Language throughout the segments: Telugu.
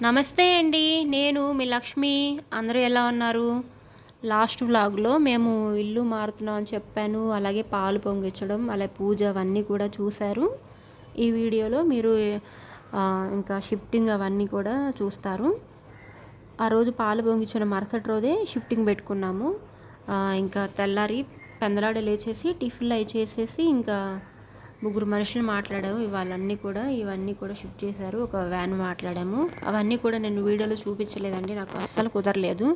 నమస్తే అండి. నేను మీ లక్ష్మి. అందరూ ఎలా ఉన్నారు? లాస్ట్ వ్లాగ్‌లో మేము ఇల్లు మారుతున్నాం అని చెప్పాను. అలాగే పాలు పొంగించడం, అలాగే పూజ అవన్నీ కూడా చూశారు. ఈ వీడియోలో మీరు ఇంకా షిఫ్టింగ్ అవన్నీ కూడా చూస్తారు. ఆ రోజు పాలు పొంగించిన మరుసటి రోజే షిఫ్టింగ్ పెట్టుకున్నాము. ఇంకా తెల్లారి పెందలాడే లేచేసి టిఫిన్‌లు అయి చేసేసి ఇంకా ముగ్గురు మనుషులు మాట్లాడాము. ఇవన్నీ కూడా షిఫ్ట్ చేశారు. ఒక వ్యాన్ మాట్లాడాము. అవన్నీ కూడా నేను వీడియోలో చూపించలేదండి. నాకు అస్సలు కుదరలేదు.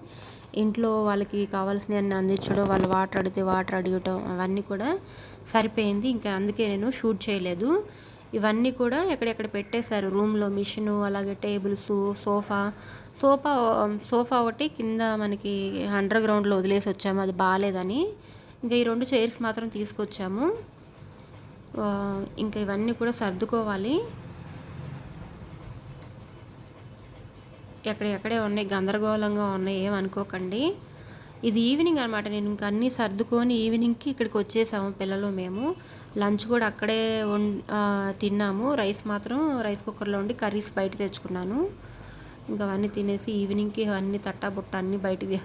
ఇంట్లో వాళ్ళకి కావాల్సినవన్నీ అందించడం, వాళ్ళు వాటర్ అడిగితే వాటర్ అడగటం అవన్నీ కూడా సరిపోయింది. ఇంకా అందుకే నేను షూట్ చేయలేదు. ఇవన్నీ కూడా ఎక్కడెక్కడ పెట్టేశారు రూమ్లో. మిషను, అలాగే టేబుల్స్, సోఫా ఒకటి కింద మనకి అండర్ గ్రౌండ్లో వదిలేసి వచ్చాము, అది బాగాలేదని. ఇంకా ఈ 2 చైర్స్ మాత్రం తీసుకొచ్చాము. ఇంకా ఇవన్నీ కూడా సర్దుకోవాలి. ఎక్కడే ఉన్నాయి, గందరగోళంగా ఉన్నాయి, ఏమనుకోకండి. ఇది ఈవినింగ్ అనమాట. నేను ఇంకా అన్నీ సర్దుకొని ఈవినింగ్కి ఇక్కడికి వచ్చేసాము పిల్లలు మేము. లంచ్ కూడా అక్కడే తిన్నాము. రైస్ మాత్రం రైస్ కుక్కర్లో ఉండి కర్రీస్ బయట తెచ్చుకున్నాను. ఇంకా అవన్నీ తినేసి ఈవినింగ్కి అన్నీ తట్టాబుట్ట అన్నీ బయటికి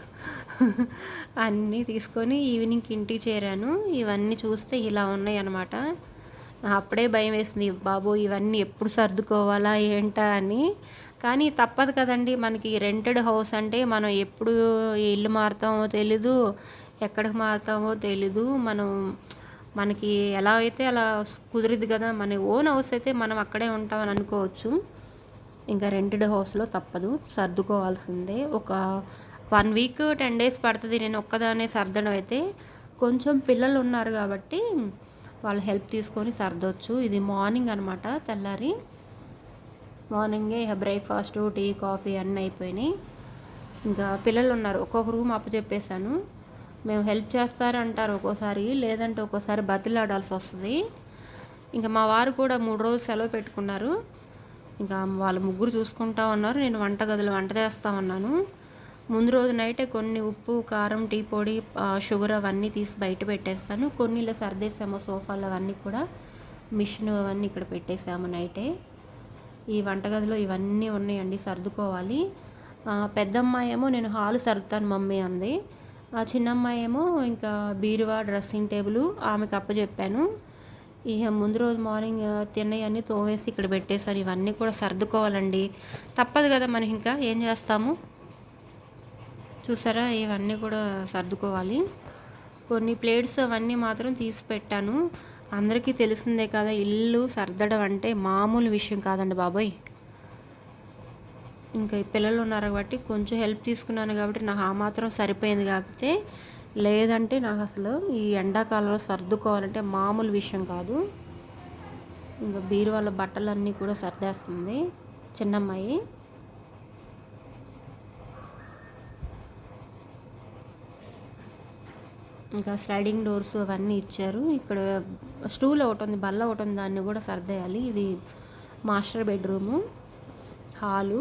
అన్నీ తీసుకొని ఈవినింగ్కి ఇంటికి చేరాను. ఇవన్నీ చూస్తే ఇలా ఉన్నాయి అన్నమాట. అప్పుడే భయం వేసింది, బాబోయ్ ఇవన్నీ ఎప్పుడు సర్దుకోవాలా ఏంటా అని. కానీ తప్పదు కదండి, మనకి రెంటెడ్ హౌస్ అంటే మనం ఎప్పుడు ఇల్లు మారుతామో తెలీదు, ఎక్కడికి మారుతామో తెలీదు. మనకి ఎలా అయితే అలా కుదిరిద్ది కదా. మన ఓన్ హౌస్ అయితే మనం అక్కడే ఉంటామని అనుకోవచ్చు. ఇంకా రెంటెడ్ హౌస్లో తప్పదు, సర్దుకోవాల్సిందే. ఒక 1 వీక్ 10 డేస్ పడుతుంది నేను ఒక్కదానే సర్దడం అయితే. కొంచెం పిల్లలు ఉన్నారు కాబట్టి వాళ్ళు హెల్ప్ తీసుకొని సర్దొచ్చు. ఇది మార్నింగ్ అనమాట. తెల్లారి మార్నింగే బ్రేక్ఫాస్ట్, టీ, కాఫీ అన్నీ అయిపోయినాయి. ఇంకా పిల్లలు ఉన్నారు, ఒక్కొక్క రూమ్ అప్పచెప్పేశాను. మేము హెల్ప్ చేస్తారంటారు ఒక్కోసారి, లేదంటే ఒక్కోసారి బతిలాడాల్సి వస్తుంది. ఇంకా మా వారు కూడా 3 రోజులు సెలవు పెట్టుకున్నారు. ఇంకా వాళ్ళు ముగ్గురు చూసుకుంటా ఉన్నారు. నేను వంటగదిలో వంట చేస్తూ ఉన్నాను. ముందు రోజు నైటే కొన్ని ఉప్పు, కారం, టీ పొడి, షుగర్ అవన్నీ తీసి బయట పెట్టేస్తాను. కొన్ని ఇలా సర్దేసాము. సోఫాలు అవన్నీ కూడా, మిషన్ అవన్నీ ఇక్కడ పెట్టేసాము నైటే. ఈ వంటగదిలో ఇవన్నీ ఉన్నాయండి, సర్దుకోవాలి. పెద్దమ్మాయి ఏమో నేను హాలు సర్దుతాను మమ్మీ అంది. చిన్నమ్మాయి ఏమో ఇంకా బీరువా, డ్రెస్సింగ్ టేబుల్ ఆమెకు అప్పచెప్పాను. ఇక ముందు రోజు మార్నింగ్ తిన్నవన్నీ తోమేసి ఇక్కడ పెట్టేశారు. ఇవన్నీ కూడా సర్దుకోవాలండి, తప్పదు కదా, మనకి ఇంకా ఏం చేస్తాము. చూసారా, ఇవన్నీ కూడా సర్దుకోవాలి. కొన్ని ప్లేట్స్ అవన్నీ మాత్రం తీసి పెట్టాను. అందరికీ తెలిసిందే కదా, ఇల్లు సర్దడం అంటే మామూలు విషయం కాదండి బాబోయ్. ఇంకా ఈ పిల్లలు ఉన్నారు కాబట్టి కొంచెం హెల్ప్ తీసుకున్నాను కాబట్టి నాకు ఆ మాత్రం సరిపోయింది. కాకపోతే లేదంటే నాకు అసలు ఈ ఎండాకాలంలో సర్దుకోవాలంటే మామూలు విషయం కాదు. ఇంకా బీరువాళ్ళ బట్టలన్నీ కూడా సర్దేస్తుంది చిన్నమ్మాయి. ఇంకా స్లైడింగ్ డోర్స్ అవన్నీ ఇచ్చారు. ఇక్కడ స్టూల్ ఒకటి ఉంది, బల్ల ఒకటి ఉంది, దాన్ని కూడా సర్దేయాలి. ఇది మాస్టర్ బెడ్రూము, హాలు.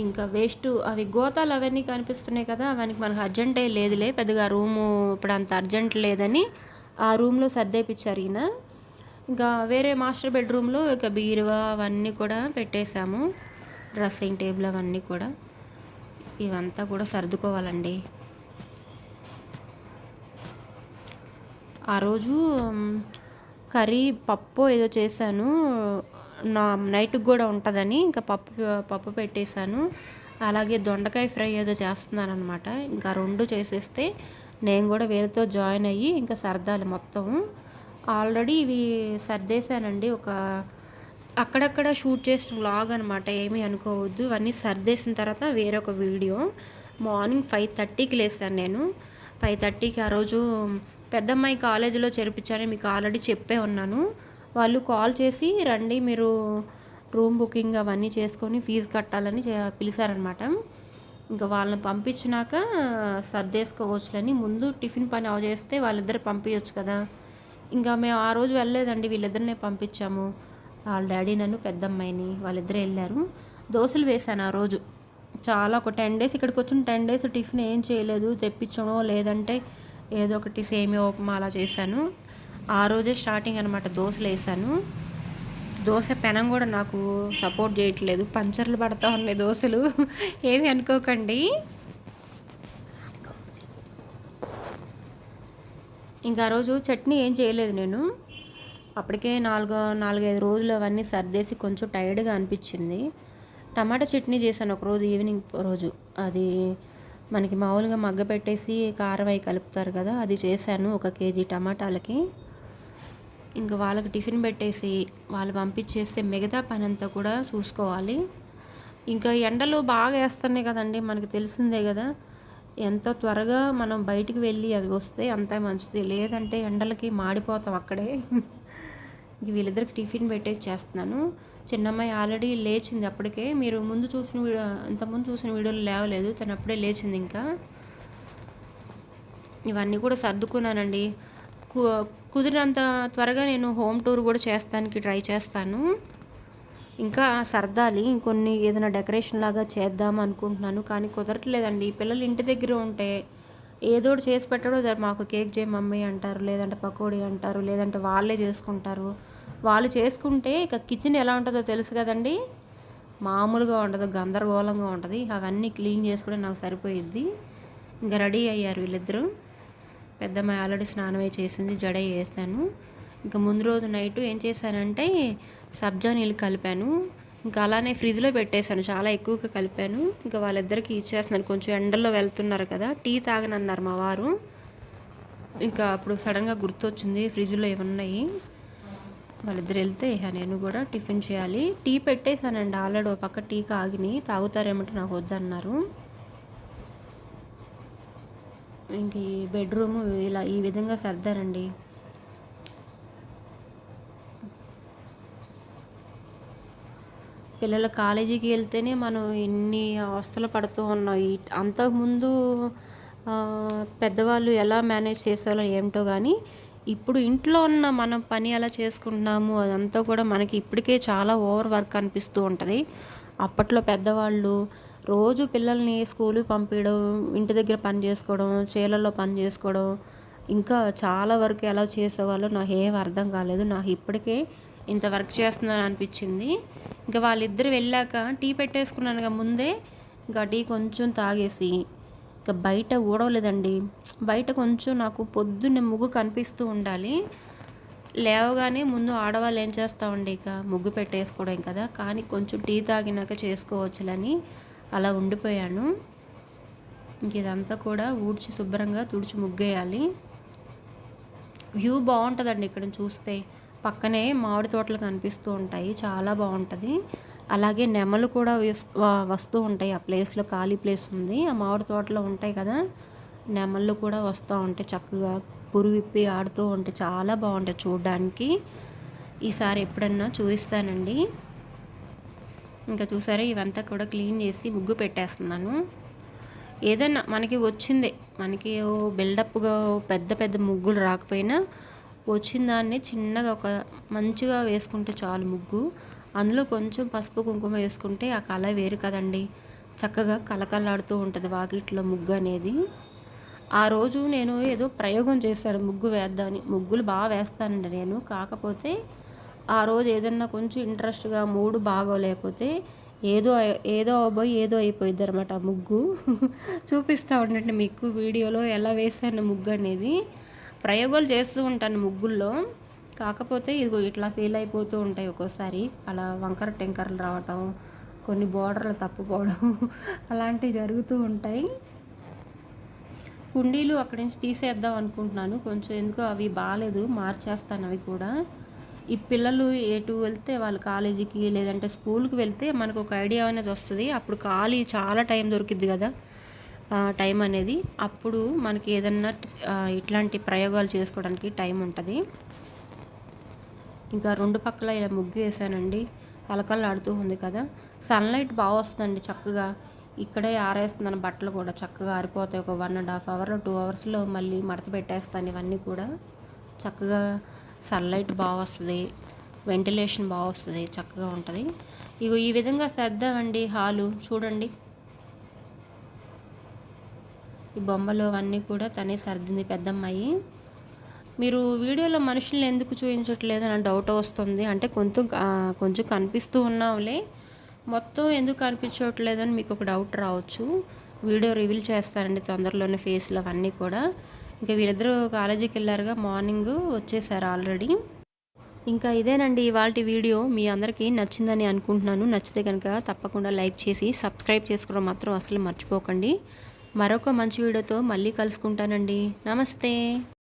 ఇంకా వేస్ట్ అవి గోతాలు అవన్నీ కనిపిస్తున్నాయి కదా, అవన్నీ మనకు అర్జెంటే లేదులే పెద్దగా, రూము ఇప్పుడు అంత అర్జెంట్ లేదని ఆ రూమ్లో సర్దేపించారు ఈయన. ఇంకా వేరే మాస్టర్ బెడ్రూమ్లో ఇక బీరువా అవన్నీ కూడా పెట్టేశాము, డ్రెస్సింగ్ టేబుల్ అవన్నీ కూడా. ఇవంతా కూడా సర్దుకోవాలండి. ఆ రోజు కర్రీ పప్పు ఏదో చేశాను, నైట్కి కూడా ఉంటుందని ఇంకా పప్పు పెట్టేశాను. అలాగే దొండకాయ ఫ్రై ఏదో చేస్తున్నాను అనమాట. ఇంకా 2 చేసేస్తే నేను కూడా వేరేతో జాయిన్ అయ్యి ఇంకా సర్దాలి మొత్తం. ఆల్రెడీ ఇవి సర్దేశానండి, ఒక అక్కడక్కడ షూట్ చేసిన వ్లాగ్ అనమాట, ఏమీ అనుకోవద్దు. ఇవన్నీ సర్దేసిన తర్వాత వేరొక వీడియో. మార్నింగ్ 5:30కి లేసాను నేను. 5:30కి ఆ రోజు పెద్దమ్మాయి కాలేజీలో చేర్పించారని మీకు ఆల్రెడీ చెప్పే ఉన్నాను. వాళ్ళు కాల్ చేసి రండి మీరు రూమ్ బుకింగ్ అవన్నీ చేసుకొని ఫీజు కట్టాలని పిలిచారనమాట. ఇంకా వాళ్ళని పంపించినాక సర్దేసుకోవచ్చులని, ముందు టిఫిన్ పని చేస్తే వాళ్ళిద్దరు పంపించవచ్చు కదా. ఇంకా మేము ఆ రోజు వెళ్ళలేదండి, వీళ్ళిద్దరినే పంపించాము. వాళ్ళ డాడీ నన్ను, పెద్దమ్మాయిని, వాళ్ళిద్దరే వెళ్ళారు. దోశలు వేశాను ఆ రోజు చాలా. ఒక 10 డేస్ ఇక్కడికి వచ్చిన 10 డేస్ టిఫిన్ ఏం చేయలేదు, తెప్పించడో లేదంటే ఏదో ఒకటి సేమియా ఉప్మా అలా చేశాను. ఆ రోజే స్టార్టింగ్ అనమాట, దోశలు వేసాను. దోశ పెనం కూడా నాకు సపోర్ట్ చేయట్లేదు, పంచర్లు పడతా ఉన్నాయి దోశలు. ఏమి అనుకోకండి. ఇంకా ఆ రోజు చట్నీ ఏం చేయలేదు నేను. అప్పటికే 4-5 రోజులు అవన్నీ సర్దేసి కొంచెం టైర్డ్గా అనిపించింది. టమాటా చట్నీ చేశాను ఒకరోజు ఈవినింగ్ రోజు. అది మనకి మామూలుగా మగ్గ పెట్టేసి కారం అవి కలుపుతారు కదా, అది చేశాను 1 కేజీ టమాటాలకి. ఇంకా వాళ్ళకి టిఫిన్ పెట్టేసి వాళ్ళు పంపించేస్తే మిగతా పని అంతా కూడా చూసుకోవాలి. ఇంకా ఎండలు బాగా వేస్తున్నాయి కదండి, మనకు తెలిసిందే కదా. ఎంత త్వరగా మనం బయటికి వెళ్ళి అవి వస్తే అంత మంచిది, లేదంటే ఎండలకి మాడిపోతాం అక్కడే. ఇంక వీళ్ళిద్దరికి టిఫిన్ పెట్టేసి చేస్తున్నాను. చిన్నమ్మాయి ఆల్రెడీ లేచింది అప్పటికే. మీరు ఇంతకుముందు చూసిన వీడియోలో లేవలేదు, తను అప్పుడే లేచింది. ఇంకా ఇవన్నీ కూడా సర్దుకున్నానండి. కుదిరినంత త్వరగా నేను హోమ్ టూర్ కూడా చేస్తానికి ట్రై చేస్తాను. ఇంకా సర్దాలి, ఇంకొన్ని ఏదైనా డెకరేషన్ లాగా చేద్దాం అనుకుంటున్నాను, కానీ కుదరట్లేదండి. పిల్లలు ఇంటి దగ్గర ఉంటే ఏదో ఒకటి చేసి పెట్టడం, మాకు కేక్ చేయి మమ్మీ అంటారు, లేదంటే పకోడీ అంటారు, లేదంటే వాళ్ళే చేసుకుంటారు. వాళ్ళు చేసుకుంటే ఇక కిచెన్ ఎలా ఉంటుందో తెలుసు కదండి, మామూలుగా ఉండదు, గందరగోళంగా ఉంటుంది. అవన్నీ క్లీన్ చేసుకుంటే నాకు సరిపోయిద్ది. ఇంకా రెడీ అయ్యారు వీళ్ళిద్దరూ. పెద్దమ్మాయి ఆల్రెడీ స్నానమే చేసింది, జడ వేసాను. ఇంకా ముందు రోజు నైట్ ఏం చేశానంటే సబ్జా నీళ్ళు కలిపాను, ఇంకా అలానే ఫ్రిడ్జ్లో పెట్టేశాను, చాలా ఎక్కువగా కలిపాను. ఇంకా వాళ్ళిద్దరికి ఇచ్చేస్తున్నాను, కొంచెం ఎండల్లో వెళ్తున్నారు కదా, టీ తాగనన్నారు మా వారు. ఇంకా అప్పుడు సడన్గా గుర్తొచ్చింది ఫ్రిడ్జ్లో ఏమున్నాయి, వాళ్ళిద్దరు వెళ్తే ఇక నేను కూడా టిఫిన్ చేయాలి. టీ పెట్టేశానండి ఆల్రెడీ, ఒక పక్క టీ కాగిని తాగుతారేమంటే నాకు వద్దన్నారు. ఇంక ఈ బెడ్రూము ఇలా ఈ విధంగా సర్దానండి. పిల్లల కాలేజీకి వెళ్తేనే మనం ఇన్ని అవస్థలు పడుతూ ఉన్నాం. అంతకుముందు పెద్దవాళ్ళు ఎలా మేనేజ్ చేసేవాళ్ళో ఏమిటో కానీ, ఇప్పుడు ఇంట్లో ఉన్న మనం పని ఎలా చేసుకుంటున్నాము అదంతా కూడా మనకి ఇప్పటికే చాలా ఓవర్ వర్క్ అనిపిస్తూ ఉంటుంది. అప్పట్లో పెద్దవాళ్ళు రోజు పిల్లల్ని స్కూల్కి పంపించడం, ఇంటి దగ్గర పని చేసుకోవడం, చేలల్లో పని చేసుకోవడం, ఇంకా చాలా వరకు ఎలా చేసేవాళ్ళో నాకు ఏం అర్థం కాలేదు. నాకు ఇప్పటికే ఇంత వర్క్ చేస్తున్నాను అనిపించింది. ఇంకా వాళ్ళిద్దరు వెళ్ళాక టీ పెట్టేసుకున్నానుగా ముందే, ఇంకా టీ కొంచెం తాగేసి ఇంకా బయట ఊడవలేదండి. బయట కొంచెం నాకు పొద్దున్నే ముగ్గు కనిపిస్తూ ఉండాలి. లేవగానే ముందు ఆడవాళ్ళు ఏం చేస్తామండి, ఇక ముగ్గు పెట్టేసుకోవడం కదా, కానీ కొంచెం టీ తాగినాక చేసుకోవచ్చులని అలా ఉండిపోయాను. ఇంక ఇదంతా కూడా ఊడ్చి శుభ్రంగా తుడిచి ముగ్గేయాలి. వ్యూ బాగుంటుందండి ఇక్కడ చూస్తే, పక్కనే మామిడి తోటలు కనిపిస్తూ ఉంటాయి, చాలా బాగుంటుంది. అలాగే నెమలు కూడా వస్తూ ఉంటాయి, ఆ ప్లేస్లో ఖాళీ ప్లేస్ ఉంది, ఆ మామిడి తోటలో ఉంటాయి కదా, నెమళ్ళు కూడా వస్తూ ఉంటాయి, చక్కగా పురు విప్పి ఆడుతూ ఉంటే చాలా బాగుంటాయి చూడడానికి. ఈసారి ఎప్పుడన్నా చూపిస్తానండి. ఇంకా చూసారా, ఇవంతా కూడా క్లీన్ చేసి ముగ్గు పెట్టేస్తున్నాను. ఏదన్నా మనకి వచ్చిందే, మనకి బిల్డప్గా పెద్ద పెద్ద ముగ్గులు రాకపోయినా వచ్చిన దాన్ని చిన్నగా ఒక మంచిగా వేసుకుంటే చాలు ముగ్గు. అందులో కొంచెం పసుపు కుంకుమ వేసుకుంటే ఆ కళ వేరు కదండి, చక్కగా కలకలాడుతూ ఉంటుంది వాకిట్లో ముగ్గు అనేది. ఆ రోజు నేను ఏదో ప్రయోగం చేశాను ముగ్గు వేద్దామని. ముగ్గులు బాగా వేస్తానండి నేను, కాకపోతే ఆ రోజు ఏదన్నా కొంచెం ఇంట్రెస్ట్గా మూడు బాగోలేకపోతే ఏదో ఏదో అవ్వబోయి ఏదో అయిపోయింది అనమాట ముగ్గు. చూపిస్తూ ఉండండి మీకు వీడియోలో ఎలా వేసాను ముగ్గు అనేది. ప్రయోగాలు చేస్తూ ఉంటాను ముగ్గుల్లో, కాకపోతే ఇదిగో ఇట్లా ఫెయిల్ అయిపోతూ ఉంటాయి ఒక్కోసారి. అలా వంకర టెంకర్లు రావటం, కొన్ని బోర్డర్లు తప్పుకోవడం అలాంటివి జరుగుతూ ఉంటాయి. కుండీలు అక్కడి నుంచి తీసేద్దాం అనుకుంటున్నాను, కొంచెం ఎందుకో అవి బాగాలేదు, మార్చేస్తాను అవి కూడా. ఈ పిల్లలు ఎటు వెళ్తే వాళ్ళు కాలేజీకి లేదంటే స్కూల్కి వెళ్తే మనకు ఒక ఐడియా అనేది వస్తుంది. అప్పుడు ఖాళీ చాలా టైం దొరికిద్ది కదా, టైం అనేది, అప్పుడు మనకి ఏదన్నా ఇట్లాంటి ప్రయోగాలు చేసుకోవడానికి టైం ఉంటుంది. ఇంకా రెండు పక్కల ఇలా ముగ్గు వేసానండి, కలకలాడుతూ ఉంది కదా. సన్లైట్ బాగా వస్తుందండి చక్కగా. ఇక్కడే ఆరేస్తున్నాను బట్టలు కూడా, చక్కగా ఆరిపోతాయి. ఒక 1.5 అవర్లో 2 అవర్స్లో మళ్ళీ మడత పెట్టేస్తాను ఇవన్నీ కూడా. చక్కగా సన్లైట్ బాగా వస్తుంది, వెంటిలేషన్ బాగా వస్తుంది, చక్కగా ఉంటుంది. ఇగో ఈ విధంగా సర్దామండి హాలు చూడండి. ఈ బొమ్మలు అవన్నీ కూడా తనే సర్దింది పెద్దమ్మాయి. మీరు వీడియోలో మనుషుల్ని ఎందుకు చూపించట్లేదు అని డౌట్ వస్తుంది. అంటే కొంచెం కనిపిస్తూ ఉన్నాంలే, మొత్తం ఎందుకు కనిపించట్లేదని మీకు ఒక డౌట్ రావచ్చు. వీడియో రివీల్ చేస్తానండి తొందరలోనే ఫేస్లు అవన్నీ కూడా. ఇంకా వీరిద్దరూ కాలేజీకి వెళ్ళారుగా, మార్నింగ్ వచ్చేసారు ఆల్రెడీ. ఇంకా ఇదేనండి ఇవాల్టి వీడియో. మీ అందరికీ నచ్చిందని అనుకుంటున్నాను. నచ్చితే కనుక తప్పకుండా లైక్ చేసి సబ్స్క్రైబ్ చేసుకోవడం మాత్రం అసలు మర్చిపోకండి. మరొక మంచి వీడియోతో మళ్ళీ కలుసుకుంటానండి. నమస్తే.